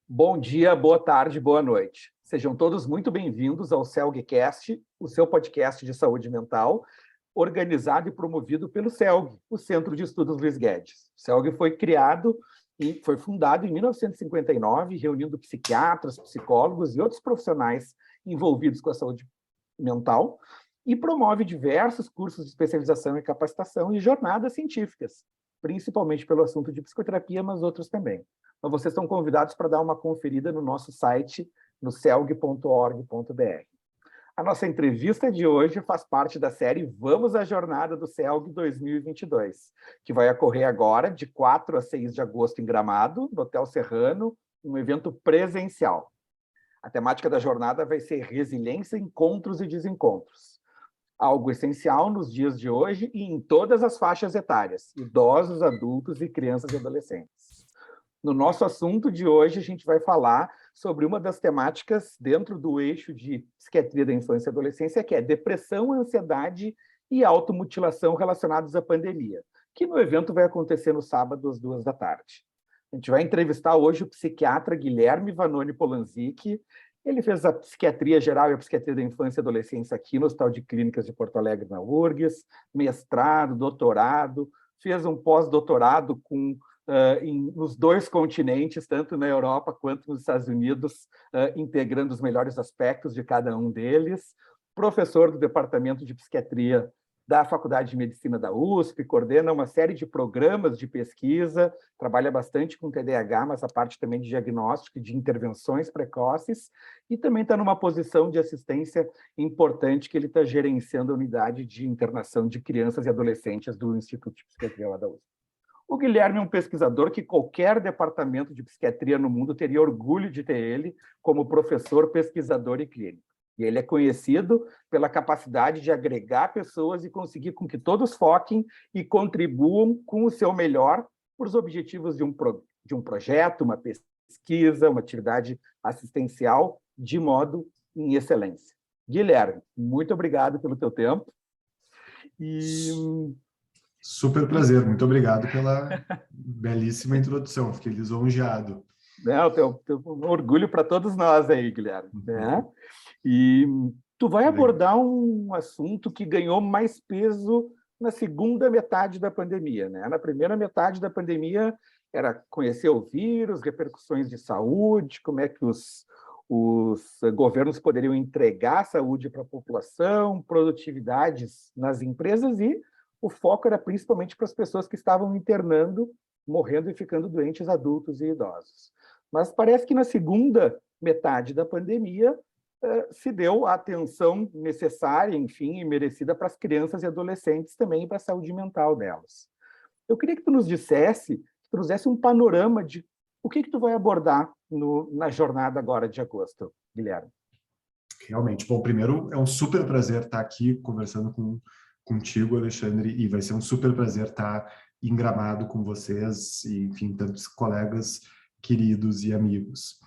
Bom dia, boa tarde, boa noite. Sejam todos muito bem-vindos ao CELGcast, o seu podcast de saúde mental, organizado e promovido pelo CELG, o Centro de Estudos Luiz Guedes. O CELG foi criado e foi fundado em 1959, reunindo psiquiatras, psicólogos e outros profissionais envolvidos com a saúde mental, e promove diversos cursos de especialização e capacitação e jornadas científicas, principalmente pelo assunto de psicoterapia, mas outros também. Então, vocês estão convidados para dar uma conferida no nosso site, no celg.org.br. A nossa entrevista de hoje faz parte da série Vamos à Jornada do CELG 2022, que vai ocorrer agora, de 4 a 6 de agosto, em Gramado, no Hotel Serrano, um evento presencial. A temática da jornada vai ser resiliência, encontros e desencontros. Algo essencial nos dias de hoje e em todas as faixas etárias, idosos, adultos e crianças e adolescentes. No nosso assunto de hoje, a gente vai falar sobre uma das temáticas dentro do eixo de psiquiatria da infância e adolescência, que é depressão, ansiedade e automutilação relacionados à pandemia, que no evento vai acontecer no sábado, às 14h. A gente vai entrevistar hoje o psiquiatra Guilherme Vanoni Polanzik. Ele fez a psiquiatria geral e a psiquiatria da infância e adolescência aqui no Hospital de Clínicas de Porto Alegre, na URGS, mestrado, doutorado, fez um pós-doutorado nos dois continentes, tanto na Europa quanto nos Estados Unidos, integrando os melhores aspectos de cada um deles, professor do Departamento de Psiquiatria da Faculdade de Medicina da USP, coordena uma série de programas de pesquisa, trabalha bastante com TDAH, mas a parte também de diagnóstico e de intervenções precoces, e também está numa posição de assistência importante que ele está gerenciando a unidade de internação de crianças e adolescentes do Instituto de Psiquiatria lá da USP. O Guilherme é um pesquisador que qualquer departamento de psiquiatria no mundo teria orgulho de ter ele como professor, pesquisador e clínico. E ele é conhecido pela capacidade de agregar pessoas e conseguir com que todos foquem e contribuam com o seu melhor para os objetivos de um projeto, uma pesquisa, uma atividade assistencial, de modo em excelência. Guilherme, muito obrigado pelo teu tempo. Super prazer, muito obrigado pela belíssima introdução, fiquei lisonjeado. Um orgulho para todos nós aí, Guilherme. Né? E tu vai abordar um assunto que ganhou mais peso na segunda metade da pandemia. Né? Na primeira metade da pandemia era conhecer o vírus, repercussões de saúde, como é que os governos poderiam entregar saúde para a população, produtividades nas empresas, e o foco era principalmente para as pessoas que estavam internando, morrendo e ficando doentes, adultos e idosos. Mas parece que na segunda metade da pandemia se deu a atenção necessária, enfim, e merecida para as crianças e adolescentes também, e para a saúde mental delas. Eu queria que tu nos dissesse, um panorama de o que tu vai abordar na jornada agora de agosto, Guilherme. Realmente. Bom, primeiro, é um super prazer estar aqui conversando contigo, Alexandre, e vai ser um super prazer estar em Gramado com vocês e, enfim, tantos colegas queridos e amigos.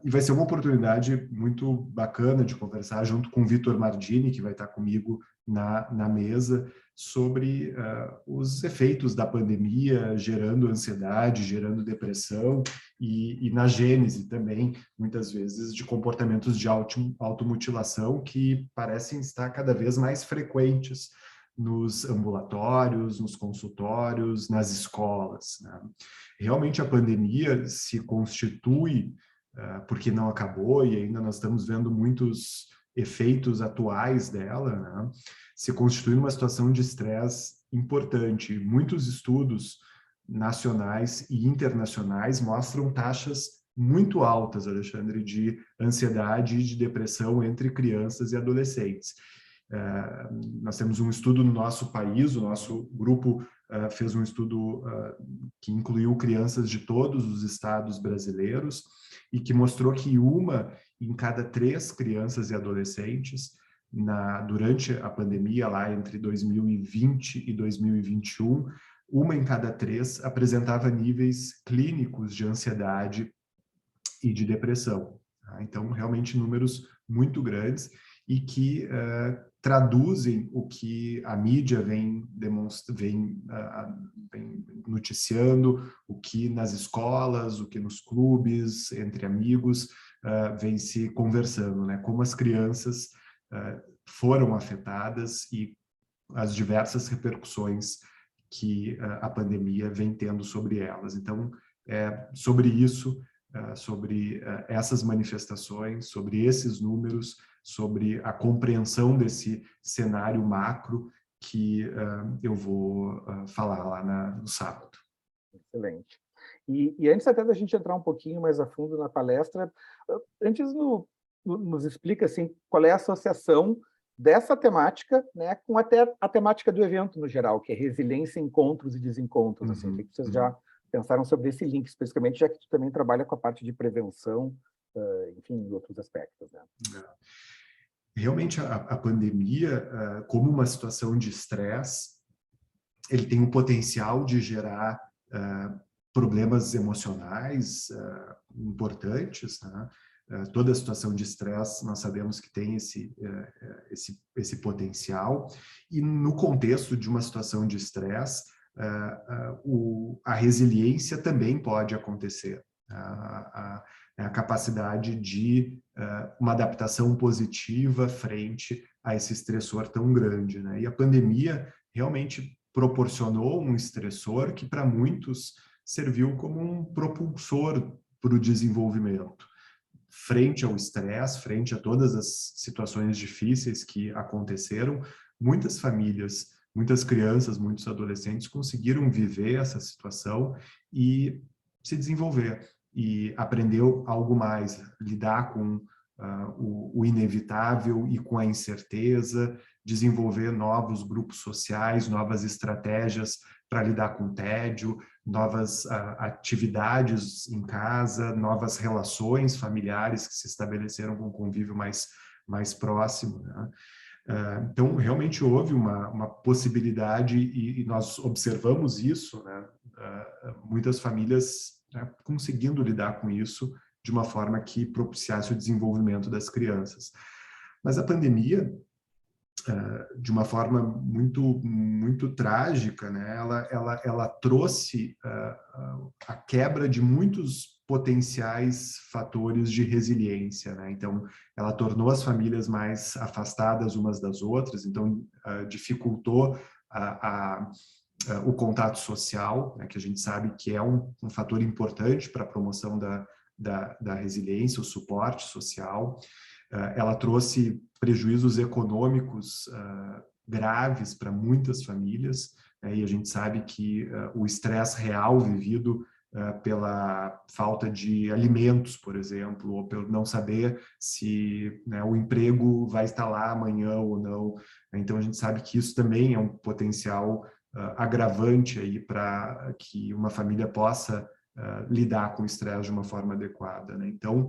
E vai ser uma oportunidade muito bacana de conversar junto com o Vitor Mardini, que vai estar comigo na mesa, sobre os efeitos da pandemia, gerando ansiedade, gerando depressão e na gênese também, muitas vezes, de comportamentos de automutilação que parecem estar cada vez mais frequentes nos ambulatórios, nos consultórios, nas escolas. Né? Realmente a pandemia se constitui, porque não acabou e ainda nós estamos vendo muitos efeitos atuais dela, né? Se constitui uma situação de estresse importante. Muitos estudos nacionais e internacionais mostram taxas muito altas, Alexandre, de ansiedade e de depressão entre crianças e adolescentes. Nós temos um estudo no nosso país, o nosso grupo fez um estudo que incluiu crianças de todos os estados brasileiros e que mostrou que 1 em cada 3 crianças e adolescentes durante a pandemia, lá entre 2020 e 2021, 1 em cada 3 apresentava níveis clínicos de ansiedade e de depressão. Então, realmente, números muito grandes. e que traduzem o que a mídia vem noticiando, o que nas escolas, o que nos clubes, entre amigos, vem se conversando, né? Como as crianças foram afetadas e as diversas repercussões que a pandemia vem tendo sobre elas. Então, sobre isso, sobre essas manifestações, sobre esses números, sobre a compreensão desse cenário macro que eu vou falar lá no sábado. Excelente. E antes até da gente entrar um pouquinho mais a fundo na palestra, antes nos explica assim, qual é a associação dessa temática, né, com até a temática do evento no geral, que é resiliência, encontros e desencontros. Assim, o que vocês já pensaram sobre esse link, especificamente, já que tu também trabalha com a parte de prevenção, enfim, e outros aspectos, né? Realmente, a pandemia, como uma situação de estresse, ele tem o potencial de gerar problemas emocionais importantes, né? Toda situação de estresse, nós sabemos que tem esse potencial, e no contexto de uma situação de estresse, a resiliência também pode acontecer. A capacidade de uma adaptação positiva frente a esse estressor tão grande, né? E a pandemia realmente proporcionou um estressor que, para muitos, serviu como um propulsor para o desenvolvimento. Frente ao estresse, frente a todas as situações difíceis que aconteceram, muitas famílias, muitas crianças, muitos adolescentes conseguiram viver essa situação e se desenvolver, e aprendeu algo mais, lidar com o inevitável e com a incerteza, desenvolver novos grupos sociais, novas estratégias para lidar com o tédio, novas atividades em casa, novas relações familiares que se estabeleceram com um convívio mais próximo, né? Então, realmente houve uma possibilidade, e nós observamos isso, né? Muitas famílias, né, conseguindo lidar com isso de uma forma que propiciasse o desenvolvimento das crianças. Mas a pandemia, de uma forma muito trágica, né? Ela trouxe a quebra de muitos potenciais fatores de resiliência, né? Então, ela tornou as famílias mais afastadas umas das outras, então dificultou o contato social, né, que a gente sabe que é um fator importante para a promoção da resiliência, o suporte social. Ela trouxe prejuízos econômicos graves para muitas famílias, né, e a gente sabe que o estresse real vivido pela falta de alimentos, por exemplo, ou pelo não saber se, né, o emprego vai estar lá amanhã ou não. Então, a gente sabe que isso também é um potencial agravante aí para que uma família possa lidar com o estresse de uma forma adequada, né? Então,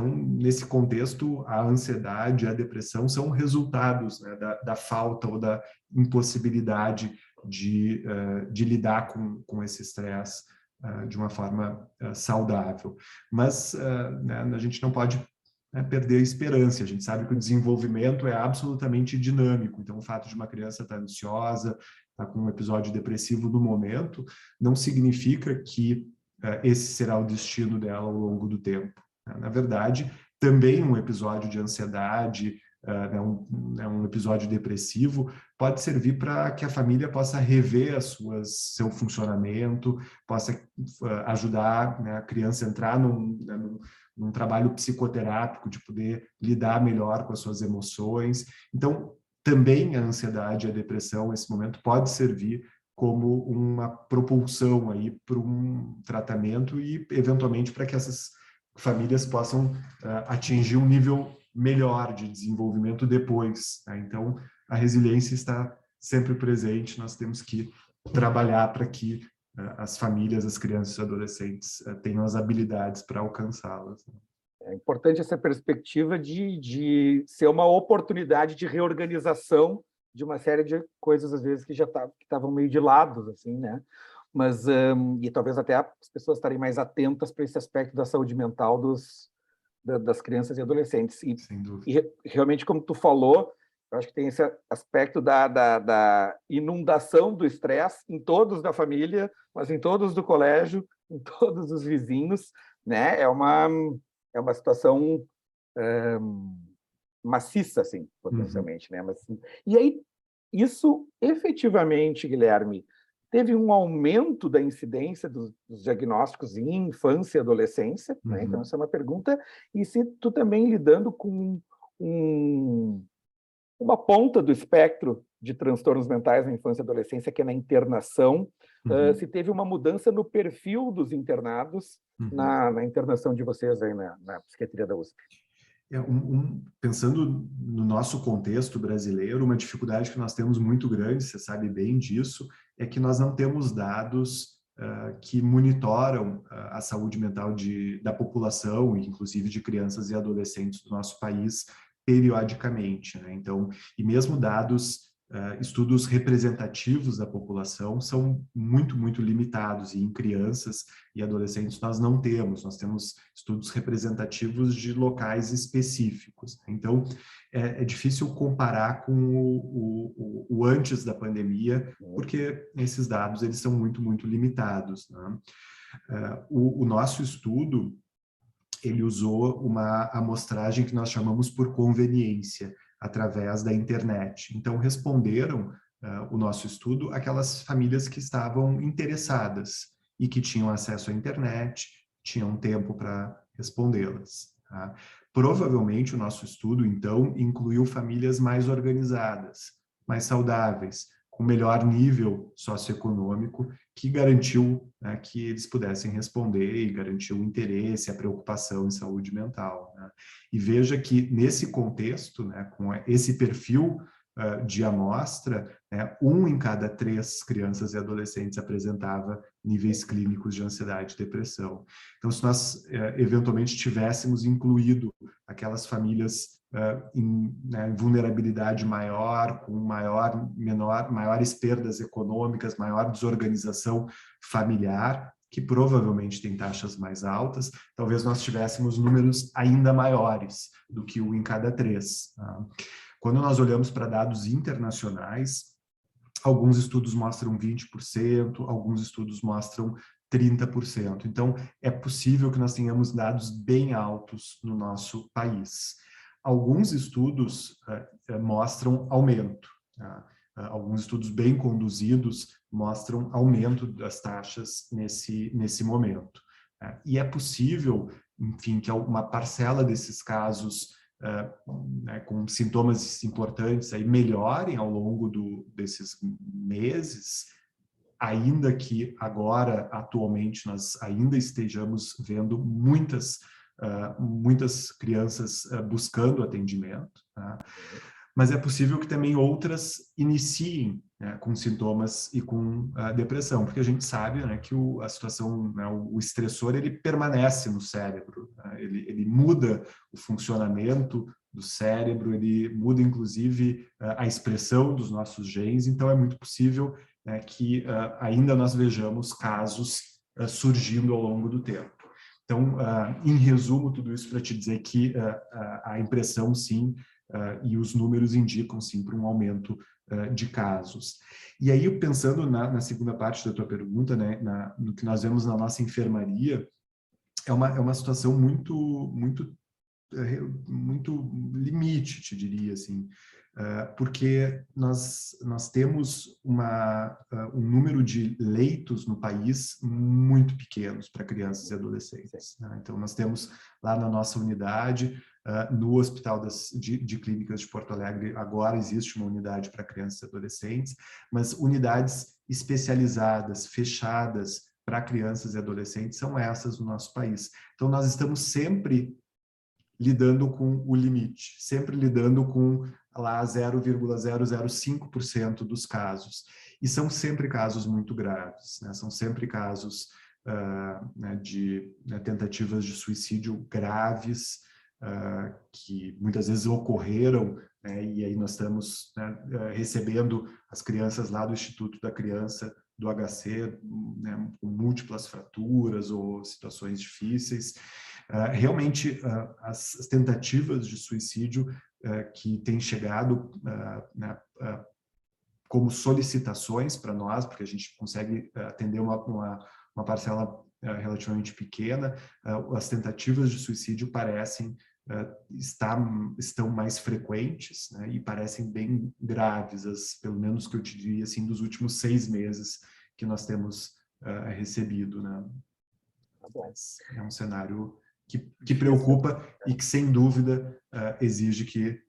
nesse contexto, a ansiedade e a depressão são resultados, né, da falta ou da impossibilidade de lidar com esse estresse de uma forma saudável. Mas né, a gente não pode perder a esperança. A gente sabe que o desenvolvimento é absolutamente dinâmico. Então, o fato de uma criança estar ansiosa, estar com um episódio depressivo no momento, não significa que esse será o destino dela ao longo do tempo. Na verdade, também um episódio de ansiedade, um episódio depressivo, pode servir para que a família possa rever seu funcionamento, possa ajudar, né, a criança a entrar num trabalho psicoterápico de poder lidar melhor com as suas emoções. Então, também a ansiedade e a depressão, nesse momento, pode servir como uma propulsão aí para um tratamento e, eventualmente, para que essas famílias possam atingir um nível melhor de desenvolvimento depois, né? Então, a resiliência está sempre presente, nós temos que trabalhar para que as famílias, as crianças e os adolescentes tenham as habilidades para alcançá-las. É importante essa perspectiva de ser uma oportunidade de reorganização de uma série de coisas, às vezes, que já estavam meio de lado, assim, né? Mas, e talvez até as pessoas estarem mais atentas para esse aspecto da saúde mental das crianças e adolescentes. Sem dúvida. E realmente, como tu falou, eu acho que tem esse aspecto da inundação do estresse em todos da família, mas em todos do colégio, em todos os vizinhos, né? É uma situação maciça, assim, potencialmente, né? Mas, e aí, isso efetivamente, Guilherme, teve um aumento da incidência dos diagnósticos em infância e adolescência, né? Então, essa é uma pergunta. E se tu também lidando com uma ponta do espectro de transtornos mentais na infância e adolescência, que é na internação, se teve uma mudança no perfil dos internados na internação de vocês aí na psiquiatria da USP. Pensando no nosso contexto brasileiro, uma dificuldade que nós temos muito grande, você sabe bem disso, é que nós não temos dados que monitoram a saúde mental da população, inclusive de crianças e adolescentes do nosso país, periodicamente, né? Então, e mesmo dados, estudos representativos da população são muito, muito limitados, e em crianças e adolescentes nós não temos, nós temos estudos representativos de locais específicos. Então, é difícil comparar com o antes da pandemia, porque esses dados eles são muito, muito limitados, né? O nosso estudo, ele usou uma amostragem que nós chamamos por conveniência, através da internet. Então, responderam o nosso estudo aquelas famílias que estavam interessadas e que tinham acesso à internet, tinham tempo para respondê-las. Tá? Provavelmente, o nosso estudo, então, incluiu famílias mais organizadas, mais saudáveis, com melhor nível socioeconômico, que garantiu, né, que eles pudessem responder e garantiu o interesse, a preocupação em saúde mental, né? E veja que, nesse contexto, né, com esse perfil de amostra, né, 1 em cada 3 crianças e adolescentes apresentava níveis clínicos de ansiedade e depressão. Então, se nós eventualmente tivéssemos incluído aquelas famílias em vulnerabilidade maior, com maiores perdas econômicas, maior desorganização familiar, que provavelmente tem taxas mais altas, talvez nós tivéssemos números ainda maiores do que 1 em cada 3. Tá? Quando nós olhamos para dados internacionais, alguns estudos mostram 20%, alguns estudos mostram 30%. Então, é possível que nós tenhamos dados bem altos no nosso país. Alguns estudos mostram aumento. Tá? Alguns estudos bem conduzidos mostram aumento das taxas nesse momento. Tá? E é possível, enfim, que uma parcela desses casos com sintomas importantes aí melhorem ao longo desses meses, ainda que agora, atualmente, nós ainda estejamos vendo muitas crianças buscando atendimento, tá? Mas é possível que também outras iniciem, né, com sintomas e com depressão, porque a gente sabe, né, que a situação, né, o estressor, ele permanece no cérebro, né? Ele muda o funcionamento do cérebro, ele muda, inclusive, a expressão dos nossos genes, então é muito possível, né, que ainda nós vejamos casos surgindo ao longo do tempo. Então, em resumo, tudo isso para te dizer que a impressão, sim, e os números indicam, sim, para um aumento de casos. E aí, pensando na segunda parte da tua pergunta, né, no que nós vemos na nossa enfermaria, é uma situação muito limite, te diria, assim, porque nós temos um número de leitos no país muito pequenos para crianças e adolescentes, né? Então, nós temos lá na nossa unidade, no Hospital de Clínicas de Porto Alegre, agora existe uma unidade para crianças e adolescentes, mas unidades especializadas, fechadas para crianças e adolescentes são essas no nosso país. Então, nós estamos sempre lidando com o limite, sempre lidando com lá 0,005% dos casos. E são sempre casos muito graves, né? São sempre casos de tentativas de suicídio graves, que muitas vezes ocorreram, né? E aí nós estamos, né, recebendo as crianças lá do Instituto da Criança, do HC, né, com múltiplas fraturas ou situações difíceis. realmente, as tentativas de suicídio que têm chegado como solicitações para nós, porque a gente consegue atender uma parcela relativamente pequena, as tentativas de suicídio parecem estão mais frequentes, né, e parecem bem graves, pelo menos que eu te diria assim, dos últimos 6 meses que nós temos recebido, né? Mas é um cenário que preocupa e que, sem dúvida, exige que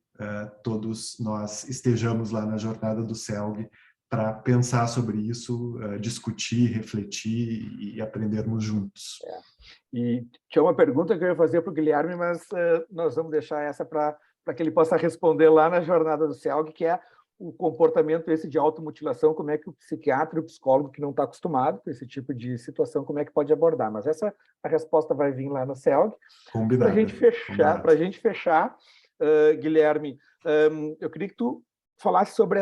todos nós estejamos lá na jornada do CELG para pensar sobre isso, discutir, refletir e aprendermos juntos. E tinha uma pergunta que eu ia fazer para o Guilherme, mas nós vamos deixar essa para que ele possa responder lá na jornada do CELG, que é o comportamento esse de automutilação, como é que o psiquiatra e o psicólogo que não está acostumado com esse tipo de situação, como é que pode abordar. Mas a resposta vai vir lá no CELG. Para a gente fechar, Guilherme, eu queria que tu falasse sobre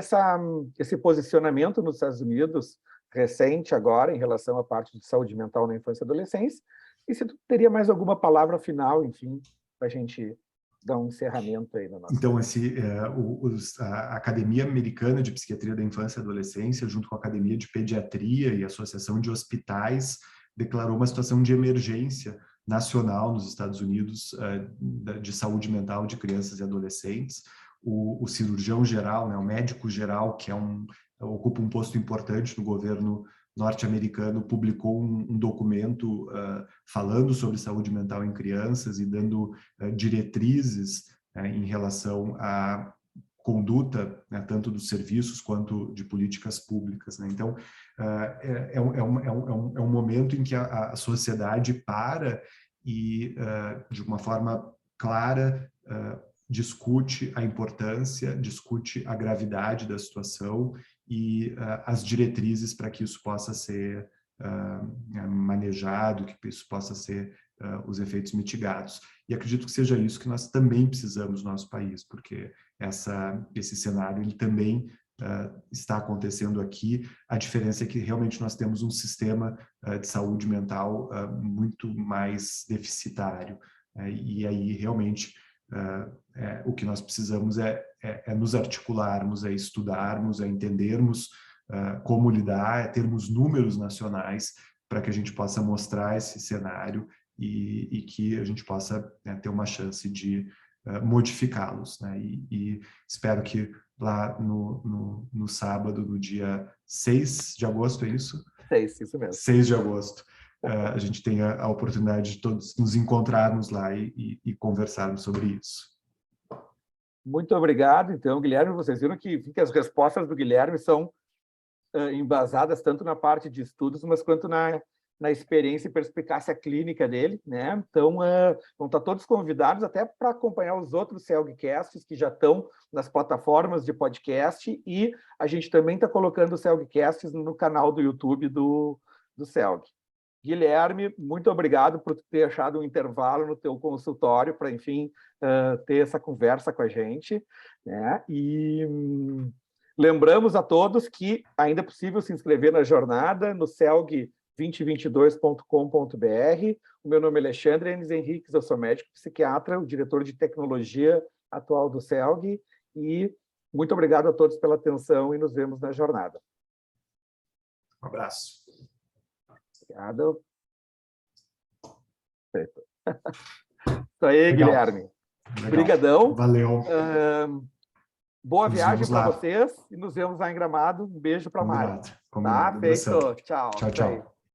esse posicionamento nos Estados Unidos, recente agora, em relação à parte de saúde mental na infância e adolescência, e se tu teria mais alguma palavra final, enfim, para a gente dar um encerramento aí no nosso... Então, a Academia Americana de Psiquiatria da Infância e Adolescência, junto com a Academia de Pediatria e a Associação de Hospitais, declarou uma situação de emergência nacional nos Estados Unidos de saúde mental de crianças e adolescentes. O cirurgião geral, né, o médico geral, que ocupa um posto importante no governo norte-americano, publicou um documento falando sobre saúde mental em crianças e dando diretrizes em relação à conduta, né, tanto dos serviços quanto de políticas públicas, né? Então, é um momento em que a sociedade para e, de uma forma clara, discute a importância, discute a gravidade da situação e as diretrizes para que isso possa ser manejado, que isso possa ser os efeitos mitigados. E acredito que seja isso que nós também precisamos no nosso país, porque esse cenário ele também está acontecendo aqui. A diferença é que realmente nós temos um sistema de saúde mental muito mais deficitário, e aí realmente o que nós precisamos é nos articularmos, é estudarmos, é entendermos como lidar, é termos números nacionais para que a gente possa mostrar esse cenário e que a gente possa ter uma chance de modificá-los, né? E espero que lá no sábado, no dia 6 de agosto, é isso? 6, isso mesmo. 6 de agosto. A gente tenha a oportunidade de todos nos encontrarmos lá e conversarmos sobre isso. Muito obrigado, então, Guilherme. Vocês viram que as respostas do Guilherme são embasadas tanto na parte de estudos, mas quanto na experiência e perspicácia clínica dele, né? Então, vão estar todos convidados até para acompanhar os outros CELGcasts que já estão nas plataformas de podcast, e a gente também está colocando os CELGcasts no canal do YouTube do CELG. Guilherme, muito obrigado por ter achado um intervalo no teu consultório para, enfim, ter essa conversa com a gente, né? E lembramos a todos que ainda é possível se inscrever na jornada no celg2022.com.br. O meu nome é Alexandre Enes Henriques, eu sou médico psiquiatra, o diretor de tecnologia atual do CELG, e muito obrigado a todos pela atenção e nos vemos na jornada. Um abraço. Obrigado. Isso aí, legal. Guilherme. Obrigadão. Valeu. Boa viagem para vocês e nos vemos lá em Gramado. Um beijo para a Mari. Combinado. Tá, feito. Tchau. Tchau, tchau.